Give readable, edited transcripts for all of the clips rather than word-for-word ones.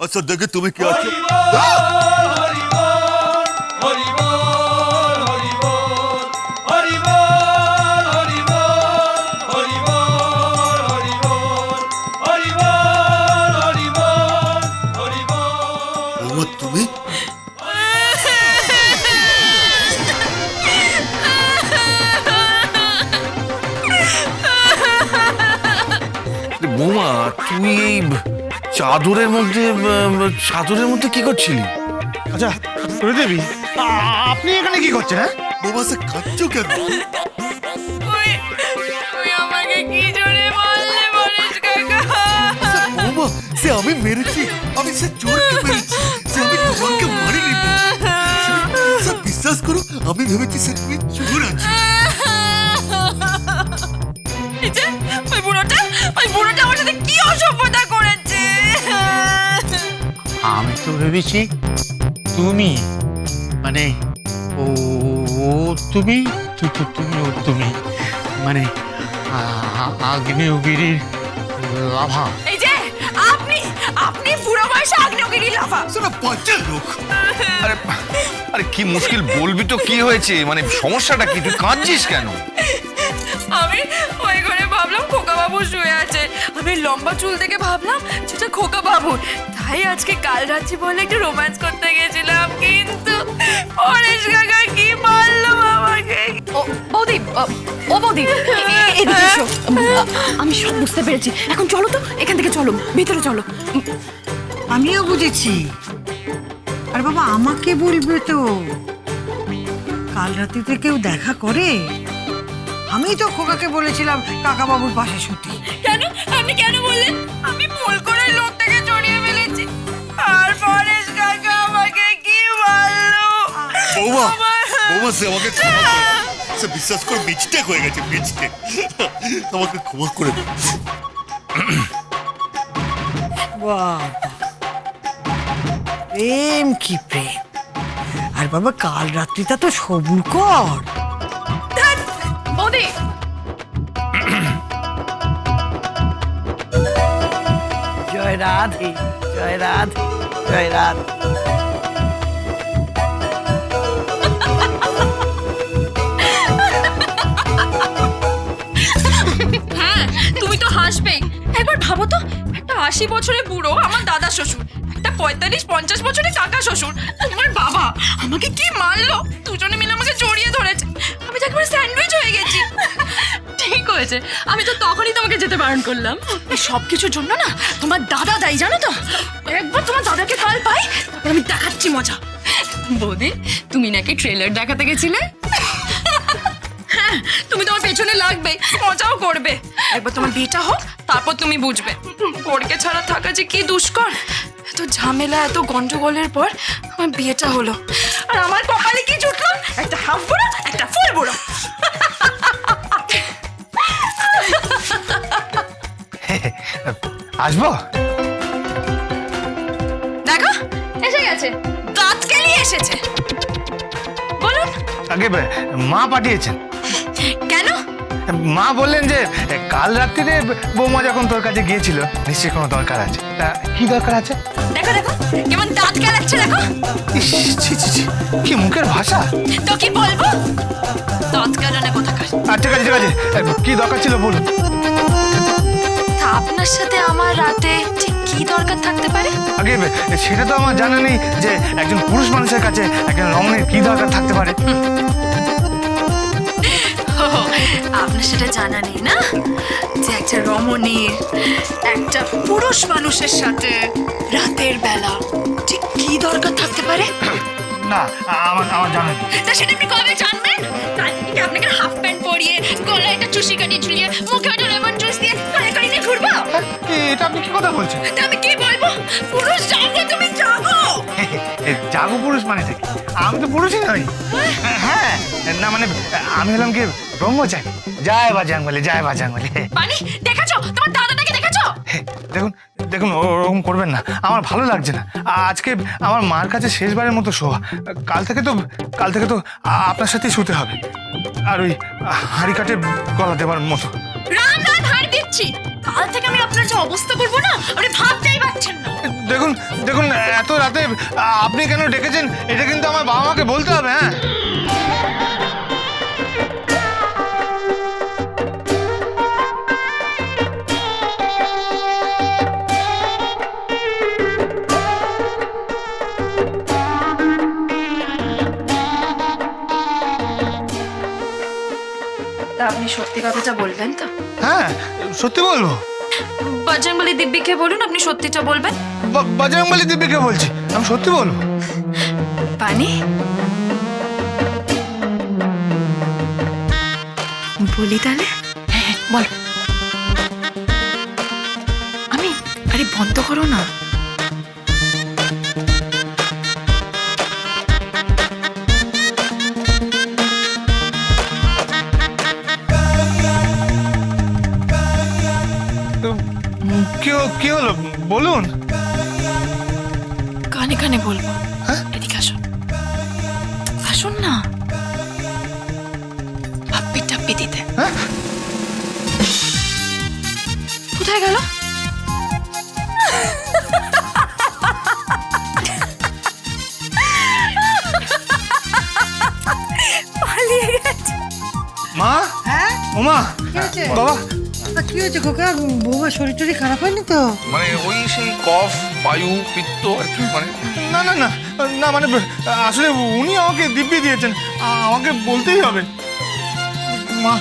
আচ্ছা দেখে তুমি কি আছো? তুমি বৌমা, তুই এই চাদরের মধ্যে কি করছিলি? আচ্ছা দেবী, আপনি এখানে কি করছেন? হ্যাঁ, বাবা সে কাঁদছো কেন? তুই আমাকে কি জোরে মারলে বলিস কাকা? বাবা সে আমি মেরেছি, আমি সে চোরকে মেরেছি, সে আমি তোমাকে মারিনি। সে বিশ্বাস করো, আমি ভেবেছি সে তুমি চোর আছো। ওই বুড়োটা আমার সাথে কি অসভ্যতা করেছে। আমি তো ভেবেছি তুমি মানে ও তুমি তুমি মানে আগ্নেয়গিরির লাভা। এই যে আপনি বুড়ো বয়সে আগ্নেয়গিরি লাভা। সেটা বাচ্চা লোক। আরে কি মুশকিল, বলবি তো কি হয়েছে, মানে সমস্যাটা কি? তুই কাঁদছিস কেন? আমি ওই ঘরে ভাবলাম খোকা বাবু শুয়ে আছে, আমি লম্বা চুল দেখে ভাবলাম সেটা খোকা বাবু, তাই আজকে কাল রাত্রি বলে একটু রোম্যান্স করতে গেছিলাম, কিন্তু পরেশ কাকা কি মারলো আমাকে। বৌদি, এদিকে এসো। আমি সব বুঝতে পেরেছি, এখন চলো তো, এখান থেকে চলো, ভিতরে চলো। আমিও বুঝেছি। আর বাবা আমাকে বলবে তো, কাল রাতে কেউ দেখা করে? আমি তো খোকাকে বলেছিলাম কাকা বাবুর পাশে শুতি। কেন আপনি কেন বললেন? আমি ভুল করে লোক থেকে জড়িয়ে ফেলেছি, আর পরেশ কাকা আমাকে কি মারলো। বৌমা বৌমা সে আমাকে ক্ষমা করে দাও। সে বিশ্বাস করে মিস্টেক হয়ে গেছে, মিস্টেক। আমাকে ক্ষমা করে দাও। বাবা প্রেম কি প্রেম! আর বাবা কাল রাত্রিটা তো সবুর কর। বৌদি, জয় রাধে, জয় রাধে, জয় রাধে। হ্যাঁ তুমি তো হাসবেই। একবার ভাবো তো, একটা 80 বছরের বুড়ো আমার দাদা শ্বশুর, একটা 45-50 বছরের কাকা শ্বশুর, আমার বাবা আমাকে কি মারলো। দুজনে মিলে আমাকে জড়িয়ে ধরেছে, আমি তো একবার স্যান্ডউইচ হয়ে গেছি। ঠিক হয়েছে, আমি তো তখনই তোমাকে যেতে বারণ করলাম। এই সব কিছুর জন্য না তোমার দাদা দায়ী, জানো তো। একবার তোমার দাদাকে কাল পাই, তারপর আমি দেখাচ্ছি মজা। বৌদি, তুমি নাকি ট্রেলার দেখাতে গেছিলে? হ্যাঁ, তুমি তোমার পেছনে লাগবে, মজাও করবে। একবার তোমার বিয়েটা হোক, তারপর তুমি বুঝবে বরকে ছাড়া থাকা যে কি দুষ্কর। এত ঝামেলা, এত গন্ডগোলের পর আমার বিয়েটা হলো, আর আমার কপালে কি জুটলো? একটা হাফ বুড়ো, একটা ফুল বুড়ো। আসবো? দেখো এসে গেছে, দাঁত কেলিয়ে এসেছে। বলুন আগে মা পাঠিয়েছেন। কেন? মা বললেন যে কাল রাত্রিরে বৌমা যখন তোর কাছে গিয়েছিল, নিশ্চয়ই কোনো দরকার আছে। তা কি দরকার আছে? দেখো দেখো কেমন দাঁত কেলাচ্ছে, দেখো। ইস, ছি ছি ছি, কি মুখের ভাষা! তো কি বলবো, দাঁত কেলানে কোথাকার। ঠিক আছে ঠিক আছে, কি দরকার ছিল বলুন। তা আপনার সাথে আমার রাতে ঠিক কি দরকার থাকতে পারে? আগে সেটা তো আমার জানা নেই যে একজন পুরুষ মানুষের কাছে একজন রমণীর কি দরকার থাকতে পারে। আপনার সেটা জানা নেই না, যে একটা রমণীর একটা পুরুষ মানুষের সাথে রাতের বেলা ঠিক কি দরকার থাকতে পারে? না, আমার জানা নেই। তা সেটা আপনি কবে জানবেন? কাল থেকে আপনাকে হাফ প্যান্ট পরিয়ে, গলায় একটা চুষি কাটি ঝুলিয়ে, মুখে একটা লেমন জুস দিয়ে কানে নিয়ে ঘুরবো? এটা আপনি কি কথা বলছেন? তা আমি কি বলবো? পুরুষ জাগো, তুমি জাগো। জাগো পুরুষ মানে ঠিক, আমি তো পুরুষই নই। হ্যাঁ, না মানে আমি হলাম কি ব্রহ্মচারী। জয় বাজরংবলী, জয় বাজরংবলী। মানে দেখেছো তোমার দাদাটাকে দেখেছো? দেখুন দেখুন, ওরকম করবেন না, আমার ভালো লাগছে না। আজকে আমার মার কাছে শেষবারের মতো শোয়া। কাল থেকে তো আপনার সাথেই শুতে হবে, আর ওই হাঁড়ি কাঠে গলা দেওয়ার মতো। রাম রাত হার দিচ্ছি। কাল থেকে আমি আপনার যে অবস্থা করবো না, আপনি ভাবতেই পারছেন না। দেখুন দেখুন, এত রাতে আপনি কেন ডেকেছেন এটা কিন্তু আমার বাবা মাকে বলতে হবে। হ্যাঁ, তা আপনি সত্যি কথাটা বলবেন তো? হ্যাঁ সত্যি বলবো। বজরংবলী দিব্যিকে বলুন আপনি সত্যিটা বলবেন। বজরংবলী দিব্যিকে বলছি, আমি সত্যি বলবো। পানি বলি তাহলে? হ্যাঁ বল। আমি আরে বন্ধ করো না। তো, কি হলো বলুন। কানে কানে বলবো। হ্যাঁ? এদিকে আসুন, আসুন না। পাপ্পি টাপ্পি দিতে। হ্যাঁ? কোথায় গেল? পালিয়ে গেছে। মা, হ্যাঁ ওমা, কি হয়েছে? বাবা, কি হয়েছে খোকা? বৌমা শরীর টরীর খারাপ হয়নি তো? মানে ওই সেই কফ, বায়ু, পিত্ত আর কি, মানে না না না না, মানে আসলে উনি আমাকে দিব্যি দিয়েছেন, আমাকে বলতেই হবে। মা,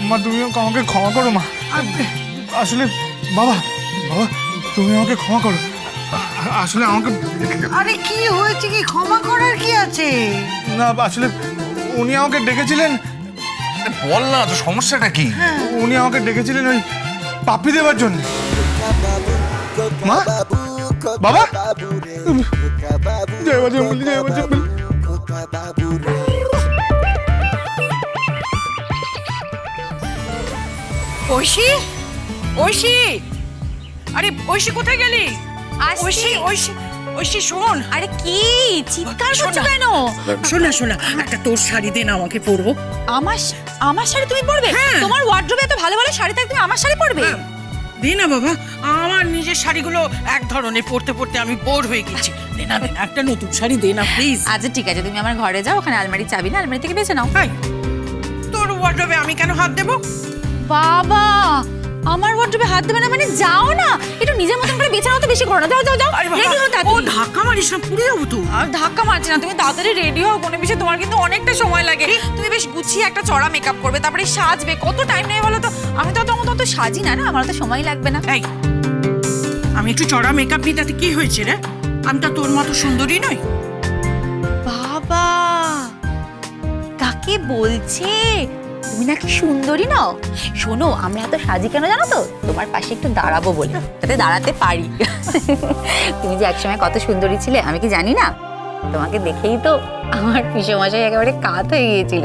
মা তুমি আমাকে ক্ষমা করো মা। আসলে বাবা, বাবা তুমি আমাকে ক্ষমা করো। আসলে আমাকে আরে কি হয়েছে? কি ক্ষমা করার কি আছে? না, আসলে উনি আমাকে ডেকেছিলেন, বল না তো সমস্যাটা কি? উনি আমাকে ডেকেছিলেন ওই পাপ্পি দেওয়ার জন্য। মা, বাবা, জয় বজরংবলী, জয় বজরংবলী। ঐশী, ঐশী, আরে ঐশী কোথায় গেলি? ঐশী, ঐশী, ঐশী শোন। আরে কি চিৎকার করছো কেন? শোনা শোনা, একটা তোর শাড়ি দে না আমাকে পরবো। আমার শাড়ি তুমি পরবে? হ্যাঁ। তোমার ওয়ার্ড্রোবে এত ভালো ভালো শাড়ি থাকে, তুমি আমার শাড়ি পরবে? দে না বাবা, আমার নিজের শাড়িগুলো এক ধরনের পরতে পরতে আমি বোর হয়ে গেছি। দে না, দে না, একটা নতুন শাড়ি দে না প্লিজ। আচ্ছা ঠিক আছে, তুমি আমার ঘরে যাও, ওখানে আলমারি চাবি না, আলমারি থেকে বেছে নাও। হাই, তোর ওয়ার্ডরোবে আমি কেন হাত দেবো? বাবা, আমার ওয়ার্ড্রোবে হাত দেবে না মানে? যাও না, একটু নিজের মতন করে বেছে নাও তো, বেশি করো না। যাও যাও যাও, আরে বাবা, রেডি হও ও তাড়াতাড়ি। ধাক্কা মারিস না, পুড়ে যাবো তো। আর ধাক্কা মারছে না, তুমি তাড়াতাড়ি রেডি হও। কোনো বিষয়ে তোমার কিন্তু অনেকটা সময় লাগে। তুমি বেশ গুছিয়ে একটা চড়া মেকআপ করবে, তারপরে সাজবে। কত টাইম নেবে বলো তো? আমি তো অত সাজি না, না আমার তো সময় লাগবে না। এই, আমি একটু চড়া মেকআপ নিই তাতে কি হয়েছে রে? আমি তো তোর মতো সুন্দরী নই। বাবা, কাকে বলছে? তুমি নাকি সুন্দরী নও? শোনো, আমরা এত সাজি কেন জানো তো? তোমার পাশে একটু দাঁড়াবো বলে, যাতে দাঁড়াতে পারি। তুমি যে একসময় কত সুন্দরী ছিলে আমি কি জানি না? তোমাকে দেখেই তো আমার পিসেমশাই একেবারে কাত হয়ে গিয়েছিল।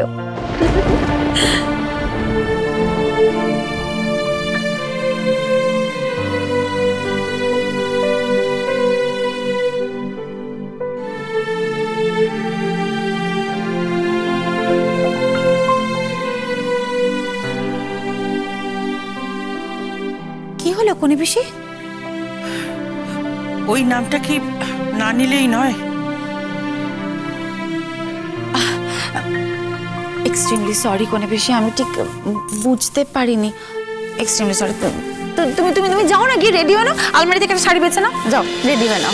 কি হলো কোনি পিসি? ওই নামটা কি না নিলেই নয়? এক্সট্রিমলি সরি কোনি পিসি, আমি ঠিক বুঝতে পারিনি। Extremely sorry. তুমি তুমি তুমি তুমি যাও না, গিয়ে রেডি হও না, আলমারি থেকে একটা শাড়ি বেছে নাও, যাও রেডি হয়ে নাও।